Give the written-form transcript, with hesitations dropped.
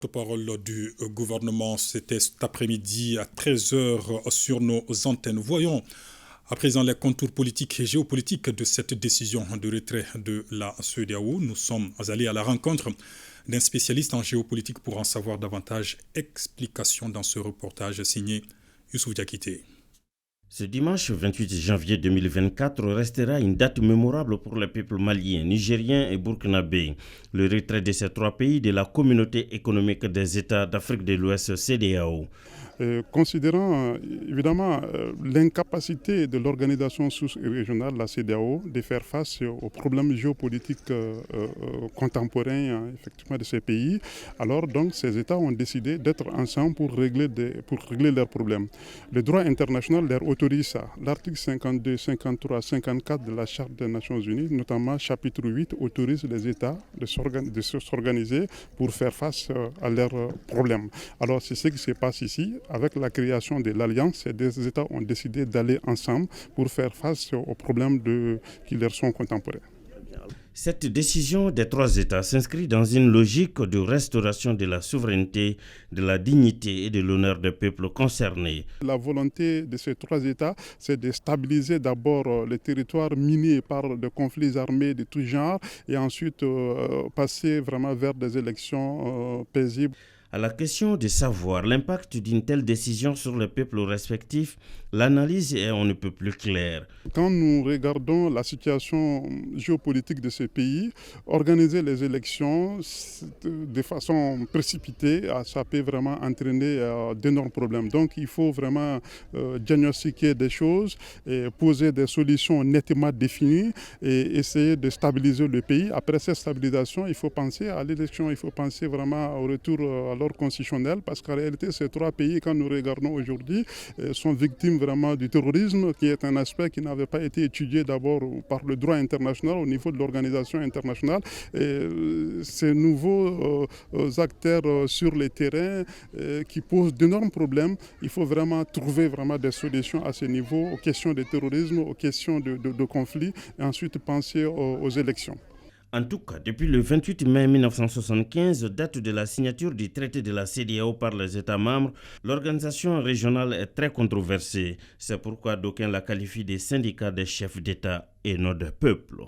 Porte-parole du gouvernement, c'était cet après-midi à 13 heures sur nos antennes. Voyons à présent les contours politiques et géopolitiques de cette décision de retrait de la CEDEAO. Nous sommes allés à la rencontre d'un spécialiste en géopolitique pour en savoir davantage. Explication dans ce reportage signé Youssouf Diakité. Ce dimanche 28 janvier 2024 restera une date mémorable pour les peuples maliens, nigériens et burkinabés. Le retrait de ces trois pays de la communauté économique des États d'Afrique de l'Ouest CEDEAO. Considérant évidemment l'incapacité de l'organisation sous-régionale, la CEDEAO, de faire face aux problèmes géopolitiques contemporains effectivement de ces pays, alors donc ces États ont décidé d'être ensemble pour régler leurs problèmes. Le droit international leur autorise ça. L'article 52, 53, 54 de la Charte des Nations Unies, notamment chapitre 8, autorise les États de s'organiser pour faire face à leurs problèmes. Alors c'est ce qui se passe ici. Avec la création de l'Alliance, ces deux États ont décidé d'aller ensemble pour faire face aux problèmes qui leur sont contemporains. Cette décision des trois États s'inscrit dans une logique de restauration de la souveraineté, de la dignité et de l'honneur des peuples concernés. La volonté de ces trois États, c'est de stabiliser d'abord les territoires minés par des conflits armés de tout genre et ensuite passer vraiment vers des élections paisibles. À la question de savoir l'impact d'une telle décision sur les peuples respectifs, l'analyse est on ne peut plus claire. Quand nous regardons la situation géopolitique de ces pays, organiser les élections de façon précipitée, ça peut vraiment entraîner d'énormes problèmes. Donc il faut vraiment diagnostiquer des choses, et poser des solutions nettement définies et essayer de stabiliser le pays. Après cette stabilisation, il faut penser à l'élection, il faut penser vraiment au retour à l'ordre constitutionnel, parce qu'en réalité, ces trois pays, quand nous regardons aujourd'hui, sont victimes vraiment du terrorisme, qui est un aspect qui n'avait pas été étudié d'abord par le droit international au niveau de l'organisation internationale. Et ces nouveaux acteurs sur les terrains qui posent d'énormes problèmes, il faut vraiment trouver vraiment des solutions à ce niveau, aux questions de terrorisme, aux questions de conflits, et ensuite penser aux élections. En tout cas, depuis le 28 mai 1975, date de la signature du traité de la CEDEAO par les États membres, l'organisation régionale est très controversée. C'est pourquoi d'aucuns la qualifient des syndicats des chefs d'État et non des peuples.